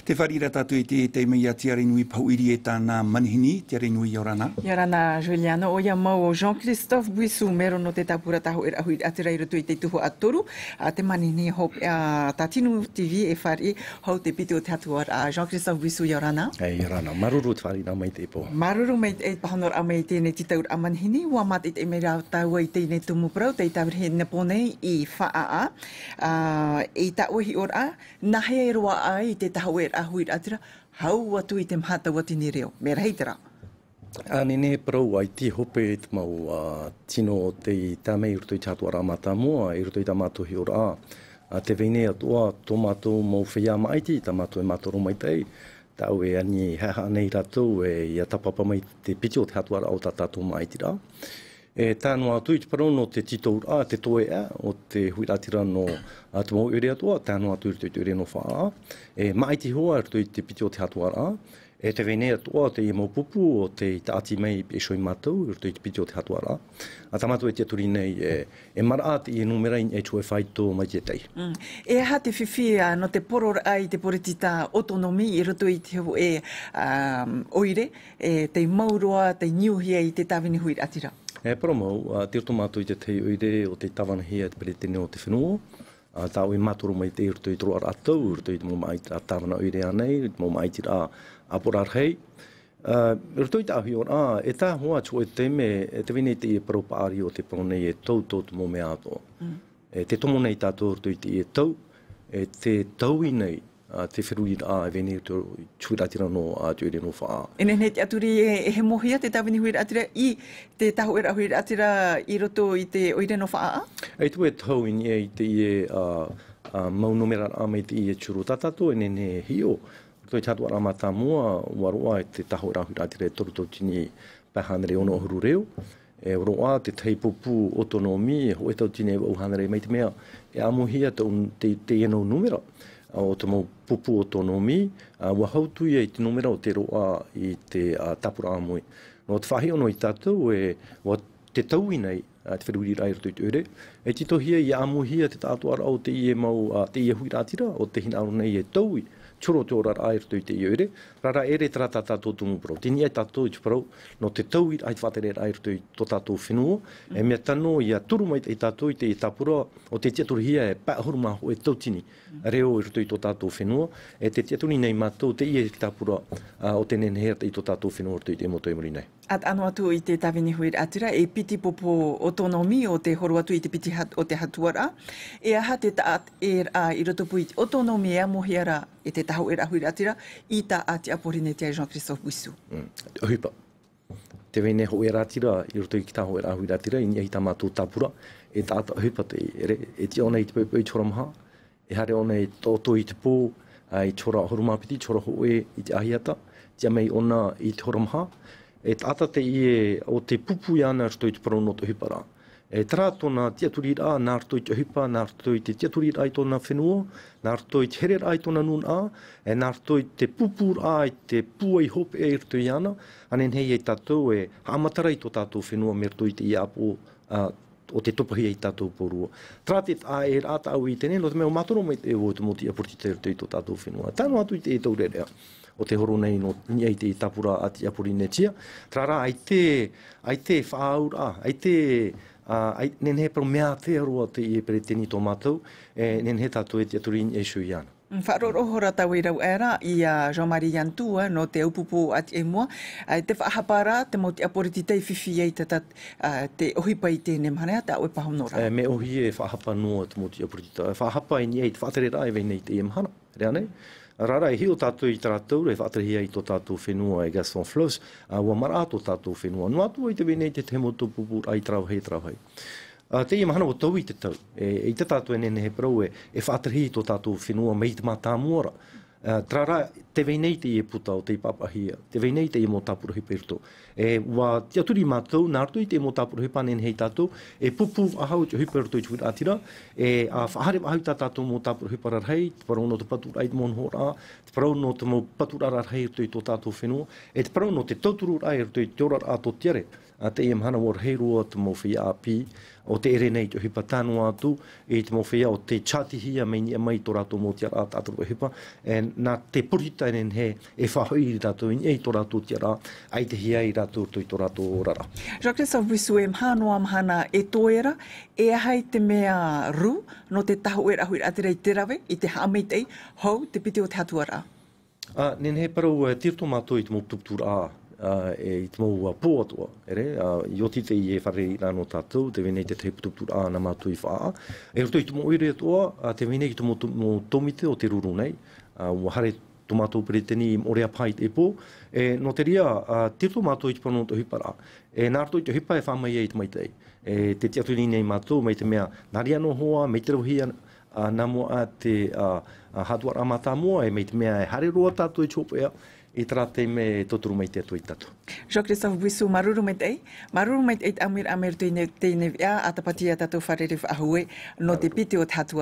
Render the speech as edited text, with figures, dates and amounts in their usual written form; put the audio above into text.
Te wharira tatu i te mea tiare nui pauiri e tāna manihini, tiare nui Yorana. Yorana, Juliana, o ia mau Jean-Christophe Bouissou, mero no te Tahoeraa Huiraatira i roto i te tuho atoru. Te manihini hop tatinu TV e whari hau te piti o te Tahoeraa. Jean-Christophe Bouissou, Yorana. Yorana, maruru te whari na mai te po. Maruru mai e pahanor a mai tēnei te taur a manihini, ua mat i te mera taua i tēnei tumu prau, te tawrihe neponei i whaa. I ta ohi ora, nahe roa ai te Tahoeraa Huiraatira, hau atu i te mhata watini reo. Mera heitera. Nene prau ai ti hope e te mau tino o te tāmei i roto i Tahoeraa mātāmoa, i roto i tā mātohi ora. Te vene atua, tō mātou mau whia maiti, tā mātou e mātoro mai tei. Tau e ani haha nei ratou e ia tapapa mai te piti o te Tahoeraa o tā tātou maiti rā. Tāno atu i te parau no te tito ura, te toe o te Huiraatira no te mau ere atua, tāno atu i roto i te ere no whaa. Maiti hoa roto i te piti o te Tahoeraa. Te vene atua te i mau pupu o te taati mai e shoi mātou i roto i te piti o te Tahoeraa. Tā mātou e te aturi nei e maraat i numera in e tue whaito mai te tei. E ha te whiwhia no te poror ai te poretita autonomi i roto i te oire, te mauroa, te niuhia i te tāwini Huiraatira. Paramau, te roto mātou i te tei oire o te tawanahia te peretene o te whenua. Tāu e mātoro mai te roto i toro ar atau, roto i te mō maiti a tāwana oire anei, mō maiti a aporar hei. Roto i tāhi ora, e tā hoa tō e te me, te vene te e parapaari o te paronei e tau tō te mō mea ato. Te tomo nei tātou roto i te e tau, te taui nei, te whirui a e vene te Huiraatira no te ore no whaa. E nene te aturi e he mohia te tāwini Huiraatira i te Tahoeraa Huiraatira i roto i te oire no whaa? E tu e tau i te i maunumera a mai te i e churu tatato e nene hio. Roto i Tahoeraa mātāmoa, waroa e te Tahoeraa Huiraatira e toru tautini pahanere ono huru reo. E roa te teipupu autonomi, ho e tautini e uhanere mai te mea, e amuhia te eno numera. O te mau pupu autonomi, ua hautu i te numera o te roa i te tapura amui. No te whahi ono i tātou e te taui nei, te whirui rai roto i te ure, e titohia i amuhia te tātuara o te i e mau te i e Huiraatira, o te hina aro nei e taui, choro te ora rai roto i te i ure, rara ere trata tātou tumu pro. Tini ai tātou i te parau, no te taui ai te whatere rai roto i tō tātou whenua, e mea tano i a turu mai te tātou i te tapura, o te tiaturihia e pāhuru maho e tautini, reo i roto i tō tātou whenua, e te tiaturi nei mātou te i e tapura o te nenehera i tō tātou whenua roto i te moto e muri nei. At anu atu i te tāwini Huiraatira, e piti popo autonomi o te horu atu i te piti o te Tahoeraa. E aha te taat i roto pui autonomi e amohiara e te Tahoeraa Huiraatira i ta ati aporine te Jean-Christophe Bouissou. Huipa. Te vene Huiraatira i roto i ki Tahoeraa Huiraatira i ni ta mātou tapura e tāta huipa te ere. E ti ona i te pēpē i choramaha, e hare ona i tōtō i te pō, i chora horumapiti, chora hoe i te ahiata, tia mei ona i te horamaha. E tāta te ie o te pupu i ana roto i te parau no te hipara. E tara tōna tiaturi rā, nā roto i te hipa, nā roto i te tiaturi rā i tōna whenua, nā roto i te here rā i tōna nun a, e nā roto i te pupu rā i te pua i hope e roto i ana, anen hei e tātou e hamatara i tō tātou whenua me roto i te iapo o te topahia i tātou porua. Tara te e rā tāu i tene, no te mea matoro mai te o te moti a portita roto i tō tātou whenua. Tāno atu i te e taurerea. O te horo nei no niai te tapura ati apuri netia. Trara ai te whaaura, ai te nenhe pero mea te aroa te i e pereteni tō mātou, nenhe tātou e te aturi e shui ana. Whaarorohora tau i rau era i Jean-Marie Yantua no te upupu ati e mua. Te whaahapara, te mo te aporiti tei whiwhi ei te ohipa i tēne mhanea, te au e pahonora. Me ohi e whaahapa noa te mo te aporiti tei. Whaahapa i niai te whaatere rai vei nei te e mhana, rea nei. Rara e hio tātou i tātou, e whaatarihia i tō tātou whenua e Gaston Flows, ua mara tō tātou whenua. No atu i te wenei te hemoto pupu ai trau hei. Te i mahana o tau i te tau. I te tātou e nene he parau e whaatarihia i tō tātou whenua mei te mātāmuara. Trara, te wenei te i e puta o te i papahia, te wenei te i mō tāpura hipa i roto. Wa te aturi mātou, nā roto i te mō tāpura hipa nene hei tātou, e pupu ahau te hipa i roto i te Huiraatira, a whahare ahau tātou mō tāpura hipa rarhei, te parau no te patura i te mōn hora, te parau no te mō patura rarhei roto i tō tātou whenua, te parau no te tauturu rai roto i te ora a tō tiare, te ia mahana war hei roa te mo whia api, o te ere nei te hipa tānu atu, e te mo whia o te chatihia mei ni mai tō rātou mō tia rā tātou hipa, nā te puritainen he e whahoi i rātou i tō rātou tia rā, ai te hia i rātou tō rātou rara. Jean-Christophe Bouissou e mhānoa mahana e tōera, e ahai te mea ru, no te Tahoeraa Huiraatira i te rawe, i te hameitei, hou te piti o te Tahoeraa. Nen he parau tirto mātou i te mō tuptura e te mō pōatua, i oti te i e whare i rāno tātou, te venei te te tuptura na mātou i whaa. E roto i te mō ire atua, te venei ki te mō tomite o te ruru nei, ua hare tō mātou pereteni i orea pai te pō, no te ria, tirto mātou i te pano tō hipara, nā rato i te hipa e whamai e i te maitei. Te te aturi nei mātou, mei te mea nari anō hoa, mei te rohia nā mua a te hatuara amata mua, mei te mea e hare roa tātou i chōpea, i trate me toturu mai te atui tatu. Jean-Christophe Bouissou, maruru mei te amir tui ne te nevea, atapatia tātou wharere whahue, no te piti o te Tahoeraa.